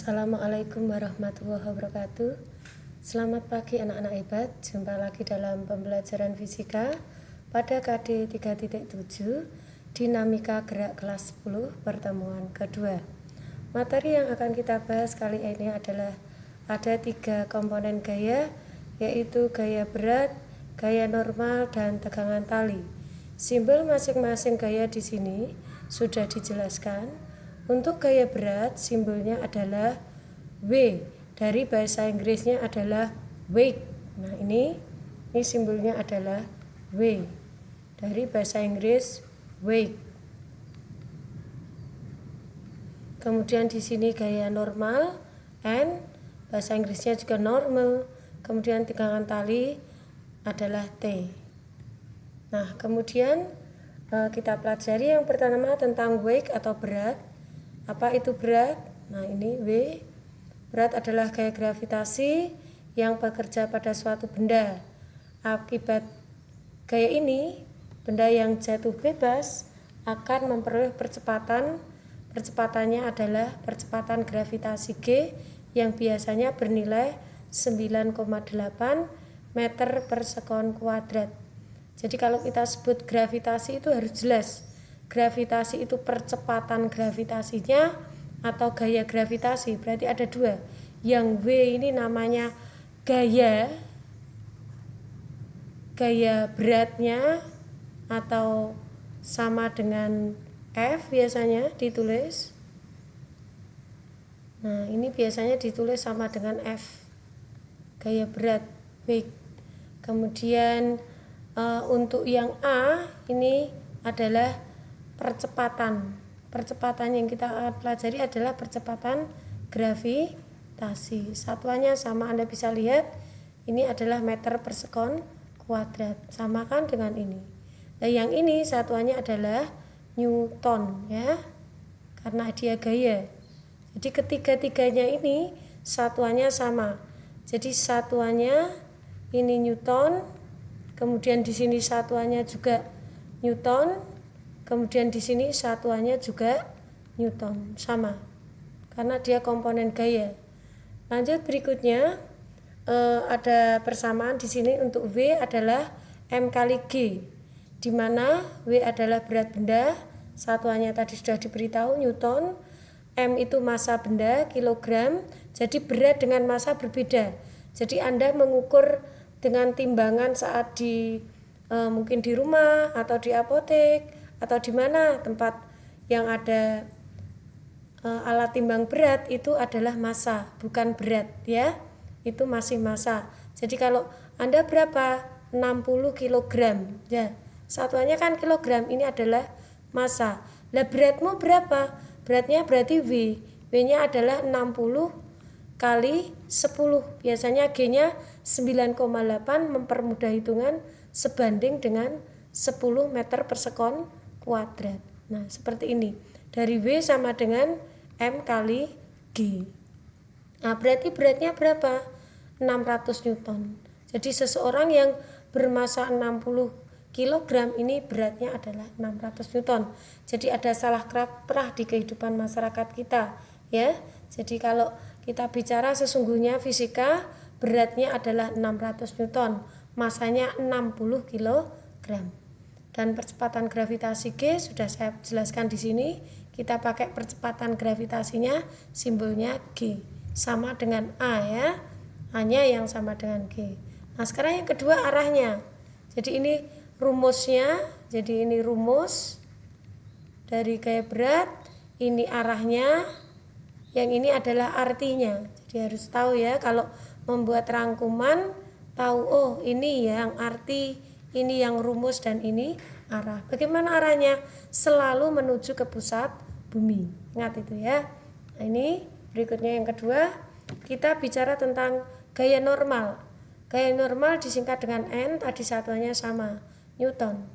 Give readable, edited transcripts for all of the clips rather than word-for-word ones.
Assalamualaikum warahmatullahi wabarakatuh. Selamat pagi anak-anak hebat. Jumpa lagi dalam pembelajaran fisika pada KD 3.7 Dinamika Gerak kelas 10 pertemuan kedua. Materi yang akan kita bahas kali ini adalah ada 3 komponen gaya, yaitu gaya berat, gaya normal, dan tegangan tali. Simbol masing-masing gaya di sini sudah dijelaskan. Untuk gaya berat, simbolnya adalah W. Dari bahasa Inggrisnya adalah weight. Nah, ini simbolnya adalah W. Dari bahasa Inggris weight. Kemudian di sini gaya normal, N. Bahasa Inggrisnya juga normal. Kemudian tegangan tali adalah T. Nah, kemudian kita pelajari yang pertama tentang weight atau berat. Apa itu berat? Nah, ini W. Berat adalah gaya gravitasi yang bekerja pada suatu benda. Akibat gaya ini, benda yang jatuh bebas akan memperoleh percepatan. Percepatannya adalah percepatan gravitasi G yang biasanya bernilai 9,8 meter per sekon kuadrat. Jadi kalau kita sebut gravitasi itu harus jelas. Gravitasi itu percepatan gravitasinya atau gaya gravitasi, berarti ada 2. Yang W ini namanya gaya beratnya atau sama dengan F biasanya ditulis. Nah, ini biasanya ditulis sama dengan F, gaya berat, weight. Kemudian untuk yang A ini adalah percepatan yang kita pelajari adalah percepatan gravitasi. Satuannya sama, Anda bisa lihat ini adalah meter per sekon kuadrat, samakan dengan ini. Nah, yang ini satuannya adalah Newton ya, karena dia gaya. Jadi ketiga-tiganya ini satuannya sama. Jadi satuannya ini Newton, kemudian di sini satuannya juga Newton. Kemudian di sini satuannya juga Newton, sama. Karena dia komponen gaya. Lanjut berikutnya ada persamaan di sini untuk W adalah M kali G, di mana W adalah berat benda, satuannya tadi sudah diberitahu Newton, M itu massa benda, kilogram, jadi berat dengan massa berbeda. Jadi Anda mengukur dengan timbangan saat mungkin di rumah atau di apotek atau di mana tempat yang ada alat timbang berat, itu adalah massa, bukan berat ya. Itu masih massa. Jadi kalau Anda berapa? 60 kg ya. Satuannya kan kilogram, ini adalah massa. Lah beratmu berapa? Beratnya berarti W. W-nya adalah 60 kali 10. Biasanya G-nya 9,8, mempermudah hitungan, sebanding dengan 10 meter per sekon kuadrat. Nah, seperti ini. Dari W sama dengan M kali G. Nah, berarti beratnya berapa? 600 Newton. Jadi seseorang yang bermassa 60 kg ini beratnya adalah 600 Newton. Jadi ada salah kaprah di kehidupan masyarakat kita, ya. Jadi kalau kita bicara sesungguhnya fisika, beratnya adalah 600 Newton, massanya 60 kg. Dan percepatan gravitasi G sudah saya jelaskan di sini. Kita pakai percepatan gravitasinya, simbolnya G, sama dengan A ya. A-nya yang sama dengan G. Nah, sekarang yang kedua arahnya. Jadi ini rumusnya. Jadi ini rumus dari gaya berat, ini arahnya, yang ini adalah artinya. Jadi harus tahu ya, kalau membuat rangkuman tahu, oh ini yang arti, ini yang rumus, dan ini arah. Bagaimana arahnya? Selalu menuju ke pusat bumi. Ingat itu ya. Nah, ini berikutnya yang kedua, kita bicara tentang gaya normal. Gaya normal disingkat dengan N, tadi satuannya sama, Newton.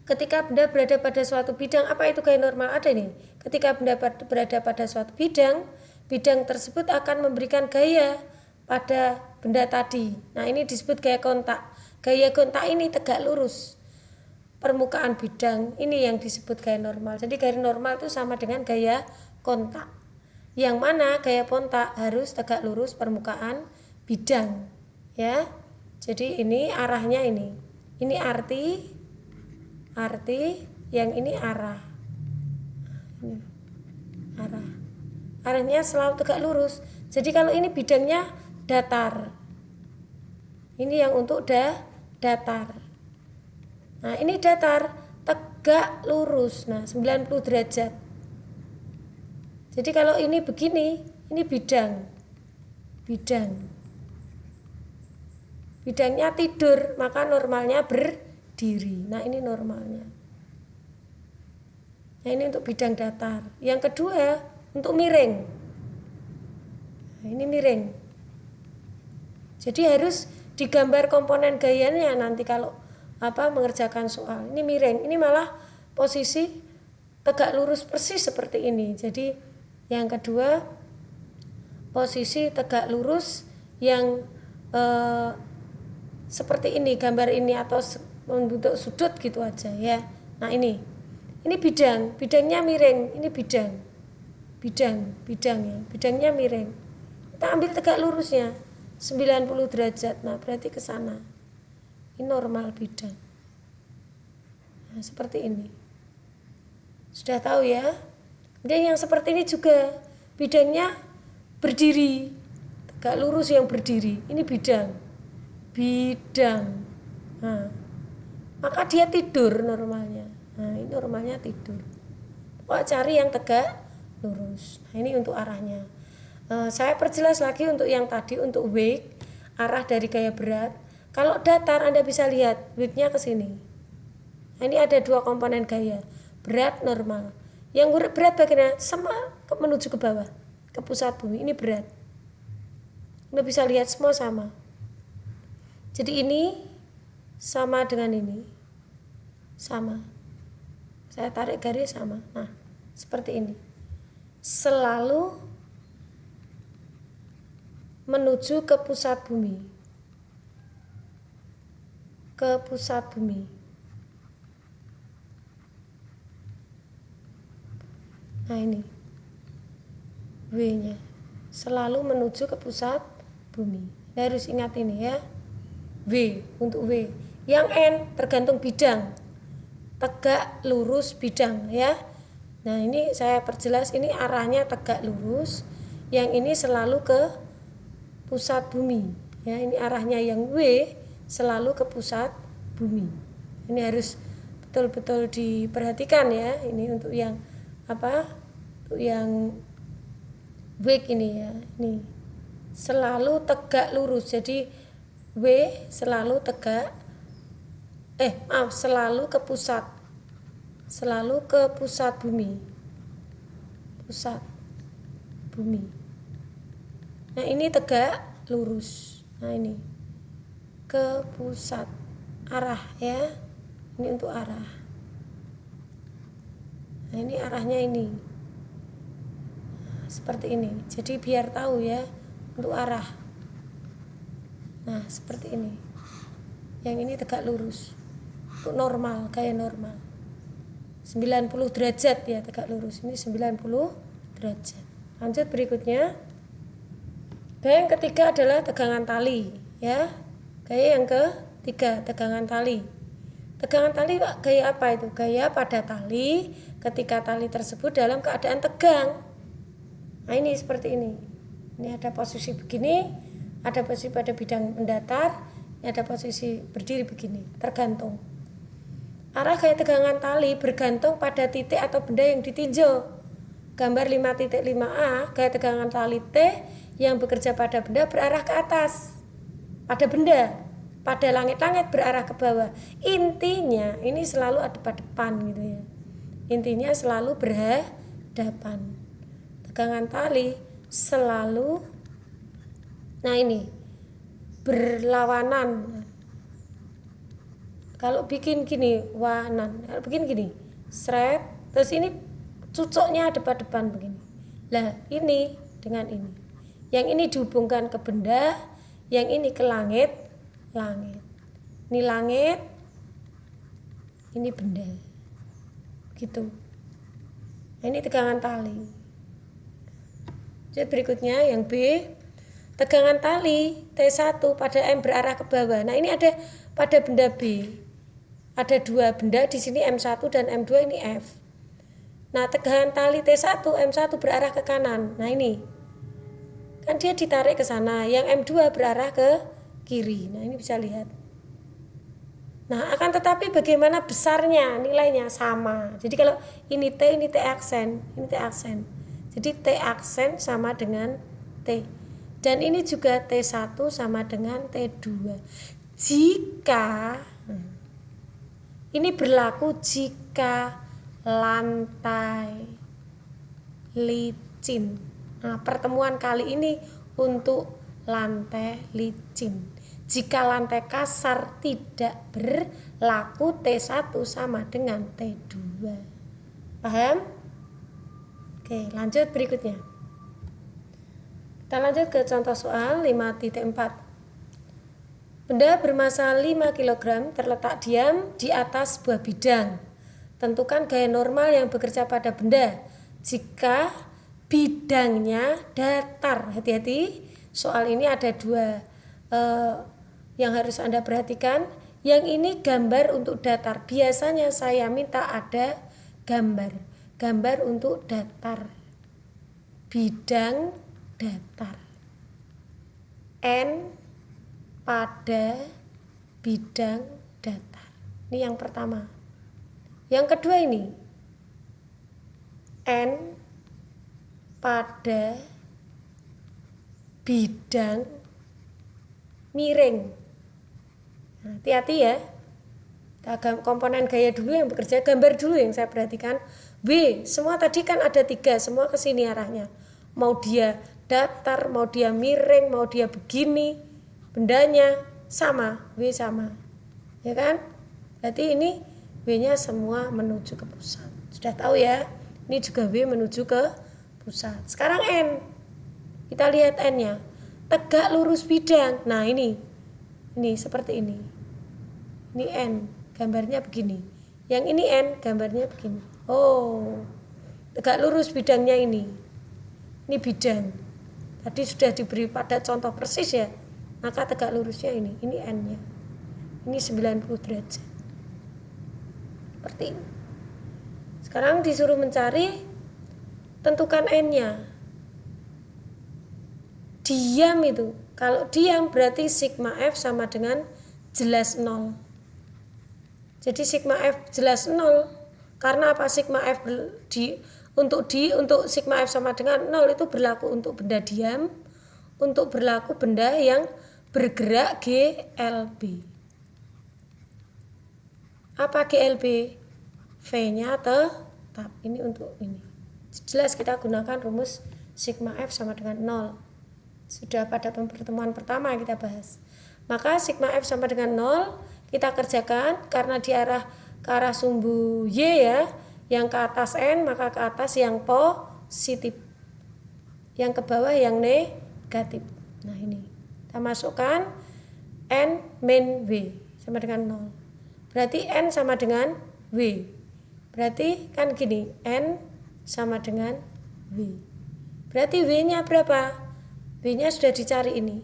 Ketika benda berada pada suatu bidang, apa itu gaya normal? Ada nih. Ketika benda berada pada suatu bidang, bidang tersebut akan memberikan gaya pada benda tadi. Nah, ini disebut gaya kontak. Gaya kontak ini tegak lurus. Permukaan bidang ini yang disebut gaya normal. Jadi gaya normal itu sama dengan gaya kontak. Yang mana gaya pontak harus tegak lurus permukaan bidang, ya. Jadi ini arahnya ini. Ini arti, yang ini arah. Ini arah. Arahnya selalu tegak lurus. Jadi kalau ini bidangnya datar. Ini yang untuk datar. Nah, ini datar, tegak lurus. Nah, 90 derajat. Jadi kalau ini begini, ini bidang. Bidangnya tidur, maka normalnya berdiri. Nah, ini normalnya. Nah, ini untuk bidang datar. Yang kedua, untuk miring. Nah, ini miring. Jadi harus digambar komponen gayanya nanti kalau mengerjakan soal. Ini miring, ini malah posisi tegak lurus persis seperti ini. Jadi yang kedua, posisi tegak lurus yang seperti ini, gambar ini atau membentuk sudut gitu aja ya. Nah, ini bidangnya miring, ini bidang ya, bidangnya miring. Kita ambil tegak lurusnya 90 derajat. Nah, berarti ke sana. Ini normal bidang. Nah, seperti ini. Sudah tahu ya? Dan yang seperti ini juga bidangnya berdiri. Tegak lurus yang berdiri. Ini bidang. Nah, maka dia tidur normalnya. Nah, ini normalnya tidur. Kok cari yang tegak lurus. Nah, ini untuk arahnya. Saya perjelas lagi untuk yang tadi, untuk wake, arah dari gaya berat. Kalau datar Anda bisa lihat wake-nya ke sini. Nah, ini ada dua komponen gaya, berat, normal. Yang berat bagiannya sama menuju ke bawah, ke pusat bumi. Ini berat. Anda bisa lihat semua sama. Jadi ini sama dengan ini. Sama. Saya tarik garis sama. Nah, seperti ini. Selalu menuju ke pusat bumi. Ke pusat bumi. Nah, ini W-nya. Selalu menuju ke pusat bumi. Nah, harus ingat ini ya. W untuk W. Yang N tergantung bidang. Tegak lurus bidang ya. Nah, ini saya perjelas, ini arahnya tegak lurus. Yang ini selalu ke pusat bumi. Ya, ini arahnya yang W selalu ke pusat bumi. Ini harus betul-betul diperhatikan ya. Ini untuk yang untuk yang wake ini ya. Ini selalu tegak lurus. Jadi W selalu selalu ke pusat. Selalu ke pusat bumi. Pusat bumi. Nah, ini tegak lurus. Nah, ini ke pusat, arah ya. Ini untuk arah. Nah, ini arahnya ini. Nah, seperti ini. Jadi biar tahu ya untuk arah. Nah, seperti ini. Yang ini tegak lurus. Untuk normal, gaya normal. 90 derajat ya tegak lurus. Ini 90 derajat. Lanjut berikutnya. Gaya yang ketiga adalah tegangan tali ya. Gaya yang ketiga, tegangan tali. Tegangan tali gaya apa itu? Gaya pada tali ketika tali tersebut dalam keadaan tegang. Nah, ini seperti ini. Ini ada posisi begini, ada posisi pada bidang mendatar, ini ada posisi berdiri begini, tergantung. Arah gaya tegangan tali bergantung pada titik atau benda yang ditinjau. Gambar 5.5a, gaya tegangan tali T yang bekerja pada benda berarah ke atas. Pada benda, pada langit-langit berarah ke bawah. Intinya ini selalu hadap-hadapan gitu ya. Intinya selalu berhadapan. Tegangan tali selalu, nah ini berlawanan. Kalau bikin gini wanan, kalau bikin gini seret, terus ini cucuknya depan-depan begini. Lah, ini dengan ini. Yang ini dihubungkan ke benda, yang ini ke langit. Ini langit, ini benda. Gitu. Nah, ini tegangan tali. Jadi berikutnya yang B, tegangan tali T1 pada M berarah ke bawah. Nah, ini ada pada benda B. Ada dua benda di sini M1 dan M2, ini F. Nah, tegangan tali T1 M1 berarah ke kanan. Nah, ini kan dia ditarik ke sana, yang M2 berarah ke kiri. Nah, ini bisa lihat. Nah, akan tetapi bagaimana besarnya, nilainya sama. Jadi kalau ini T aksen, ini T aksen. Jadi T aksen sama dengan T. Dan ini juga T1 sama dengan T2. Jika ini berlaku jika lantai licin. Nah, pertemuan kali ini untuk lantai licin. Jika lantai kasar tidak berlaku, T1 sama dengan T2. Paham? Oke, lanjut berikutnya. Kita lanjut ke contoh soal 5.4. Benda bermassa 5 kg terletak diam di atas sebuah bidang. Tentukan gaya normal yang bekerja pada benda jika bidangnya datar. Hati-hati, soal ini ada dua yang harus Anda perhatikan. Yang ini gambar untuk datar. Biasanya saya minta ada gambar untuk datar. Bidang datar. N pada bidang datar. Ini yang pertama. Yang kedua ini N pada bidang miring. Nah, hati-hati ya. Komponen gaya dulu yang bekerja, gambar dulu yang saya perhatikan. W, semua tadi kan ada 3, semua ke sini arahnya. Mau dia datar, mau dia miring, mau dia begini, bendanya sama, W sama. Ya kan? Berarti ini W-nya semua menuju ke pusat. Sudah tahu ya? Ini juga W menuju ke pusat. Sekarang N. Kita lihat N-nya. Tegak lurus bidang. Nah, ini seperti ini. Ini N, gambarnya begini. Yang ini N, gambarnya begini. Oh, tegak lurus bidangnya ini. Ini bidang. Tadi sudah diberi pada contoh persis ya. Maka tegak lurusnya ini N-nya. Ini 90 derajat. Seperti ini. Sekarang disuruh mencari, tentukan N-nya. Diam itu. Kalau diam berarti sigma F sama dengan jelas 0. Jadi sigma F jelas 0. Karena apa? Sigma F untuk sigma F sama dengan 0 itu berlaku untuk benda diam, untuk berlaku benda yang bergerak GLB. Apa GLB? V-nya tetap. Ini untuk ini. Jelas kita gunakan rumus sigma F sama dengan 0. Sudah pada pertemuan pertama kita bahas. Maka sigma F sama dengan 0 kita kerjakan karena diarah ke arah sumbu Y ya. Yang ke atas N maka ke atas yang positif. Yang ke bawah yang negatif. Nah ini. Kita masukkan N min W sama dengan 0. Berarti N sama dengan W. Berarti kan gini. N sama dengan W. Berarti W-nya berapa? W-nya sudah dicari ini,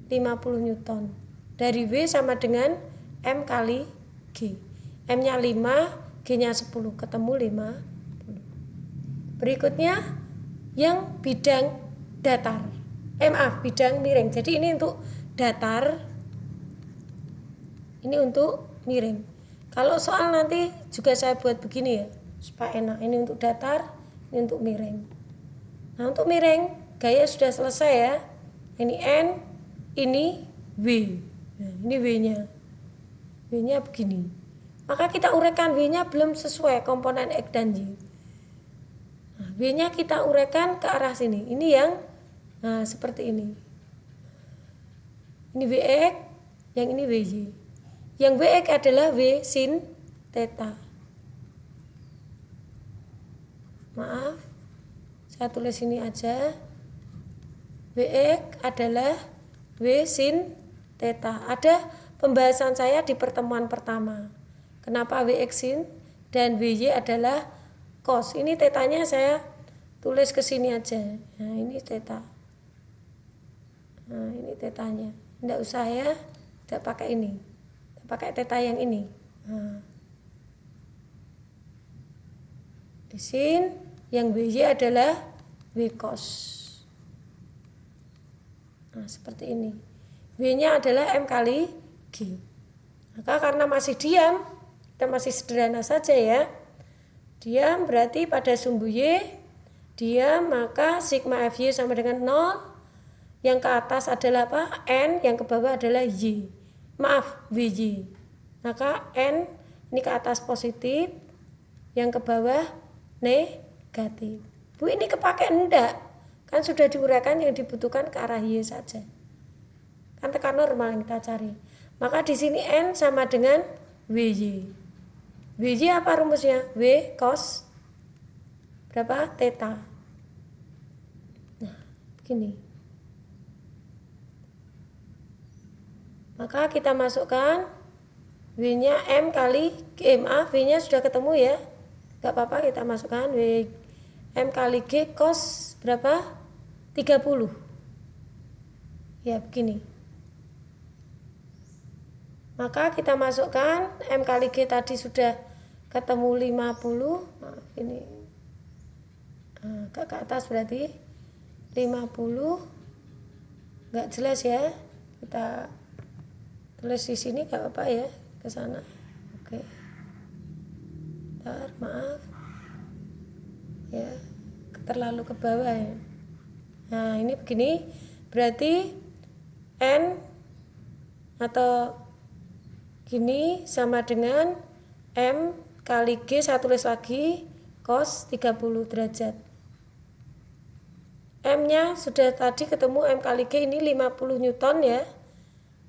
50 Newton. Dari W sama dengan M kali G. M-nya 5, G-nya 10, ketemu 50. Berikutnya, yang bidang datar. Bidang miring. Jadi ini untuk datar, ini untuk miring. Kalau soal nanti juga saya buat begini ya, supaya enak. Ini untuk datar, ini untuk miring. Nah, untuk miring, gaya sudah selesai ya. Ini N, ini W. Nah, ini W-nya. W-nya begini. Maka kita uraikan W-nya belum sesuai komponen X dan Y. Nah, W-nya kita uraikan ke arah sini. Ini yang seperti ini. Ini WX, yang ini WY. Yang WX adalah W sin theta. Maaf, saya tulis ini aja. WX adalah W sin theta. Ada pembahasan saya di pertemuan pertama. Kenapa WX sin dan WY adalah cos. Ini tetanya saya tulis ke sini aja. Nah ini theta. Nah ini tetanya. Tidak usah ya, tidak pakai ini, pakai theta yang ini. Nah. Di sini yang WY adalah W cos. Nah seperti ini. W-nya adalah M kali G. Maka karena masih diam, kita masih sederhana saja ya. Diam berarti pada sumbu Y, diam maka sigma FY sama dengan 0. Yang ke atas adalah apa? N, yang ke bawah adalah Y. Maaf, WY. Maka N ini ke atas positif, yang ke bawah negatif. Bu ini kepake enggak? Kan sudah diuraikan yang dibutuhkan ke arah Y saja. Kan tekan normal yang kita cari. Maka di sini N sama dengan WY. WY apa rumusnya? W cos berapa? Theta. Nah, begini. Maka kita masukkan W-nya M kali G. V-nya sudah ketemu ya. Gak apa-apa kita masukkan W M kali G cos berapa? 30. Ya begini. Maka kita masukkan M kali G tadi sudah ketemu 50. Nah, ini ke atas berarti 50. Gak jelas ya. Kita tulis di sini gak apa-apa ya, ke sana. Oke. Bentar, maaf. Ya, terlalu ke bawah ya. Nah, ini begini. Berarti N atau gini sama dengan M kali G, saya tulis lagi cos 30 derajat. M-nya sudah tadi ketemu M kali G ini 50 Newton ya.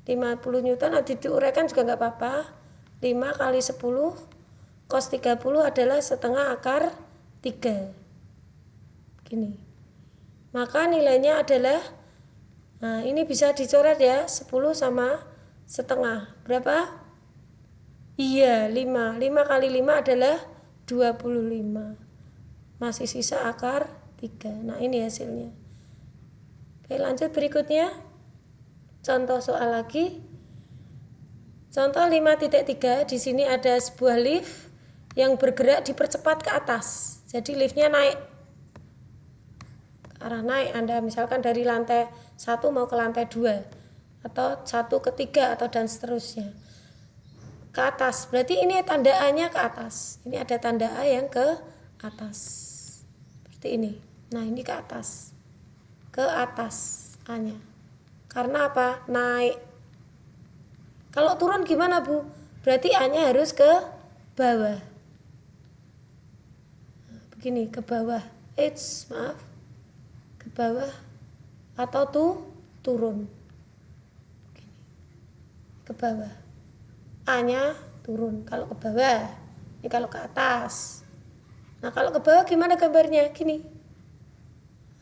50 Newton nanti diuraikan juga nggak apa-apa. 5 kali 10 cos 30 adalah setengah akar 3. Gini. Maka nilainya adalah, nah ini bisa dicoret ya, 10 sama setengah. Berapa? Iya 5. 5 kali 5 adalah 25. Masih sisa akar 3. Nah ini hasilnya. Oke, lanjut berikutnya. Contoh soal lagi. Contoh 5.3. Di sini ada sebuah lift yang bergerak dipercepat ke atas. Jadi liftnya naik. Ke arah naik. Anda misalkan dari lantai 1 mau ke lantai 2 atau 1 ke 3 atau dan seterusnya. Ke atas. Berarti ini tanda A-nya ke atas. Ini ada tanda A yang ke atas. Seperti ini. Nah, ini ke atas. Ke atas A-nya. Karena apa? Naik. Kalau turun gimana, Bu? Berarti A-nya harus ke bawah. Nah, begini, ke bawah. Maaf. Ke bawah atau turun. Begini. Ke bawah. A-nya turun kalau ke bawah. Ini kalau ke atas. Nah, kalau ke bawah gimana gambarnya? Gini.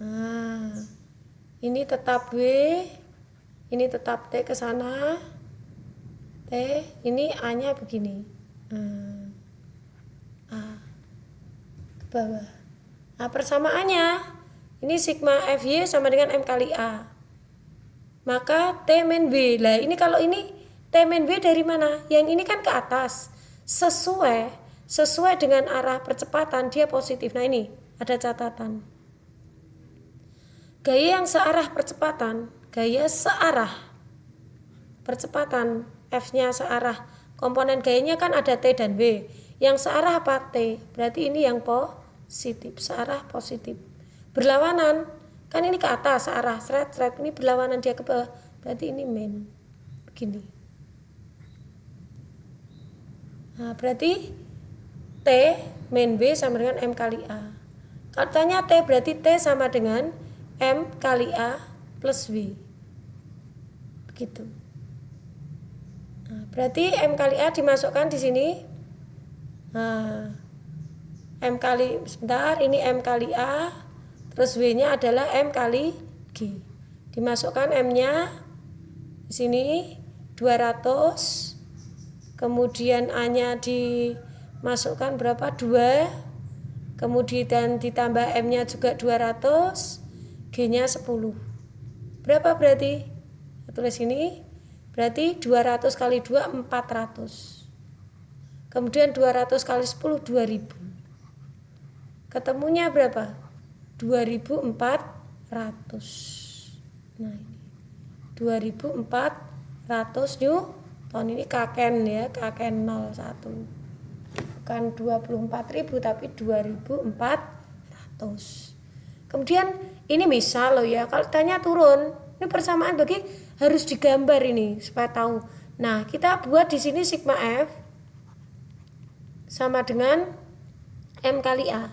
Nah, ini tetap W, ini tetap T ke sana. T, ini A-nya begini. A ke bawah. Nah, persamaannya ini sigma FY sama dengan M kali A. Maka T min B. Lah, ini kalau ini T min B dari mana? Yang ini kan ke atas. Sesuai dengan arah percepatan dia positif. Nah, ini ada catatan. Gaya yang searah percepatan, gaya searah percepatan, F-nya searah. Komponen gayanya kan ada T dan W. Yang searah apa? T. Berarti ini yang positif, searah positif. Berlawanan, kan ini ke atas searah, seret, ini berlawanan dia ke bawah. Berarti ini min. Begini. Nah, berarti T min B sama dengan M kali A. Kalau tanya T berarti T sama dengan M kali A plus W. Begitu. Nah, berarti M kali A dimasukkan di sini. Nah, M kali, sebentar, ini M kali A, terus W-nya adalah M kali G. Dimasukkan M-nya di sini 200. Kemudian A-nya dimasukkan berapa? 2. kemudian ditambah M-nya juga 200, G-nya 10. Berapa berarti? Tulis ini, berarti 200 kali 2, 400. Kemudian 200 kali 10, 2000. Ketemunya berapa? 2400. Nah ini 2400 Newton. Ini kaken ya, kaken 01. Bukan 24.000 tapi 2400. Kemudian ini misal loh ya, kalau tanya turun, ini persamaan bagi harus digambar ini supaya tahu. Nah, kita buat di sini sigma F sama dengan M kali A.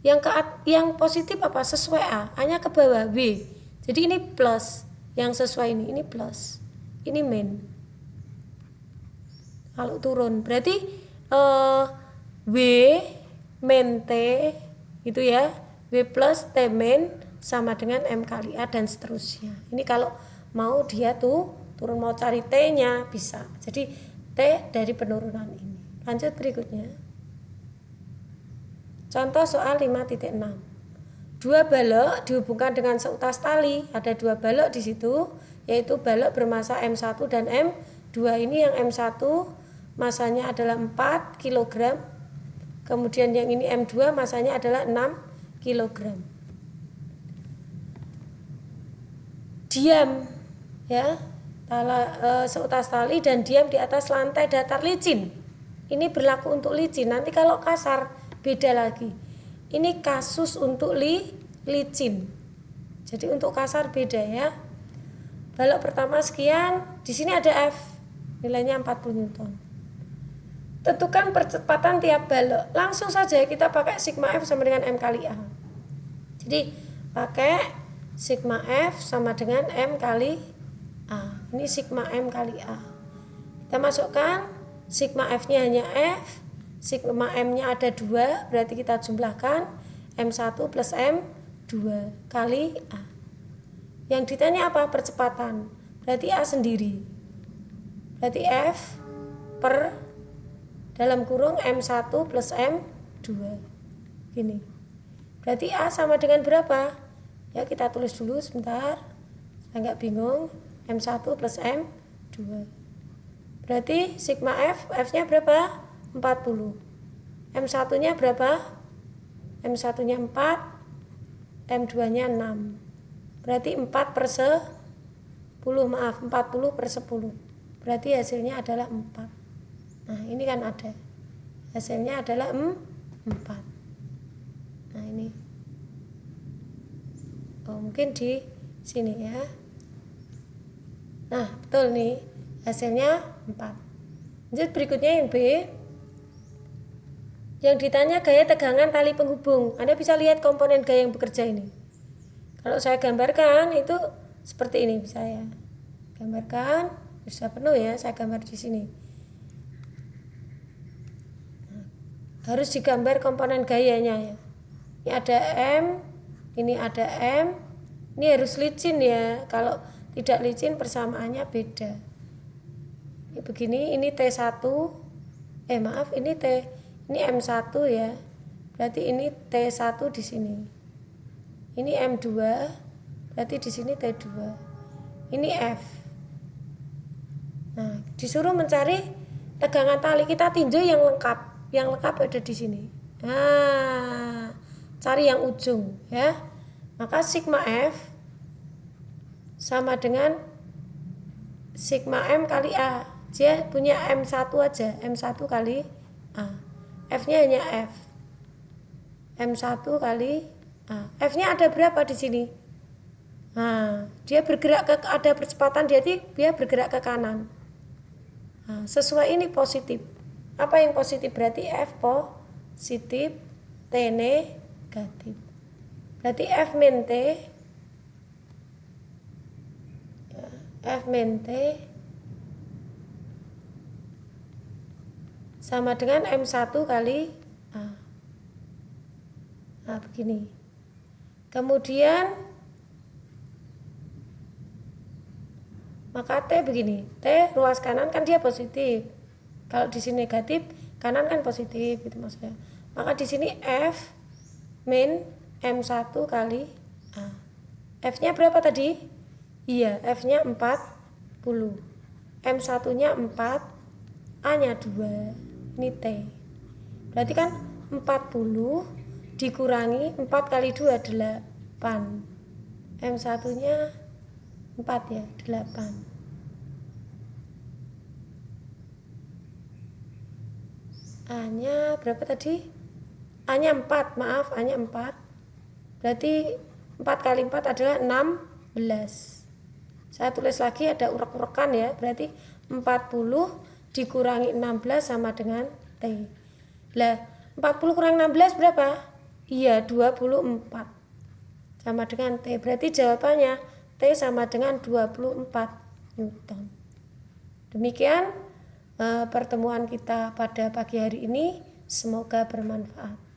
Yang positif apa? Sesuai A, A-nya ke bawah W. Jadi ini plus, yang sesuai ini plus. Ini min. Kalau turun berarti W min T itu ya, W plus T min sama dengan M kali A dan seterusnya. Ini kalau mau dia tuh turun, mau cari T-nya bisa. Jadi T dari penurunan ini. Lanjut berikutnya. Contoh soal 5.6. Dua balok dihubungkan dengan seutas tali. Ada dua balok di situ, yaitu balok bermasa M1 dan M2. Ini yang M1 masanya adalah 4 kg. Kemudian yang ini M2 masanya adalah 6 kg. Diam ya, seutas tali dan diam di atas lantai datar licin. Ini berlaku untuk licin. Nanti kalau kasar beda lagi. Ini kasus untuk licin. Jadi untuk kasar beda ya. Balok pertama sekian, di sini ada F, nilainya 40 Newton. Tentukan percepatan tiap balok. Langsung saja kita pakai sigma F sama dengan M kali A. Jadi pakai sigma F sama dengan M kali A. Ini sigma M kali A. Kita masukkan sigma F-nya hanya F, sigma M-nya ada 2, berarti kita jumlahkan M1 plus M2 kali A. Yang ditanya apa? Percepatan. Berarti A sendiri. Berarti F per dalam kurung M1 plus M2. Gini. Berarti A sama dengan berapa? Ya kita tulis dulu sebentar. Saya nggak bingung. M1 plus M2. Berarti sigma F, F-nya berapa? 40. M1-nya berapa? M1-nya 4, M2-nya 6. Berarti 4 per 10, maaf, 40 per 10. Berarti hasilnya adalah 4. Nah, ini kan ada. Hasilnya adalah 4. Nah, ini. Oh, mungkin di sini ya. Nah, betul nih. Hasilnya 4. Lanjut berikutnya yang B. Yang ditanya gaya tegangan tali penghubung. Anda bisa lihat komponen gaya yang bekerja ini. Kalau saya gambarkan itu seperti ini bisa ya. Gambarkan, bisa penuh ya, saya gambar di sini. Nah, harus digambar komponen gayanya ya. Ini ada M, ini ada M. Ini harus licin ya. Kalau tidak licin persamaannya beda. Ini begini, ini T1. Ini M1 ya. Berarti ini T1 di sini. Ini M2. Berarti di sini T2. Ini F. Nah, disuruh mencari tegangan tali, kita tinjau yang lengkap. Yang lengkap ada di sini. Nah, cari yang ujung ya. Maka sigma F sama dengan sigma M kali A. Dia punya M1 aja, M1 kali A. F-nya hanya F. M1 kali A. F-nya ada berapa di sini? Nah, dia bergerak ke, ada percepatan, dia bergerak ke kanan. Nah, sesuai ini positif. Apa yang positif? Berarti F positif, T negatif. Berarti F min T, F min T sama dengan M1 kali A. Nah, begini. Kemudian maka T begini. T ruas kanan kan dia positif. Kalau di sini negatif, kanan kan positif gitu maksudnya. Maka di sini F min M1 kali A. F-nya berapa tadi? Iya, F-nya 40. M1-nya 4, A-nya 2. Ini T. Berarti kan 40 dikurangi 4 kali 2, 8. M1-nya 4 ya, 8. A-nya berapa tadi? A-nya 4, maaf, A-nya 4. Berarti 4 kali 4 adalah 16. Saya tulis lagi, ada urek-urekan ya. Berarti 40 dikurangi 16 sama dengan T. Lah, 40 kurang 16 berapa? Iya, 24. Sama dengan T. Berarti jawabannya T sama dengan 24 Newton. Demikian pertemuan kita pada pagi hari ini. Semoga bermanfaat.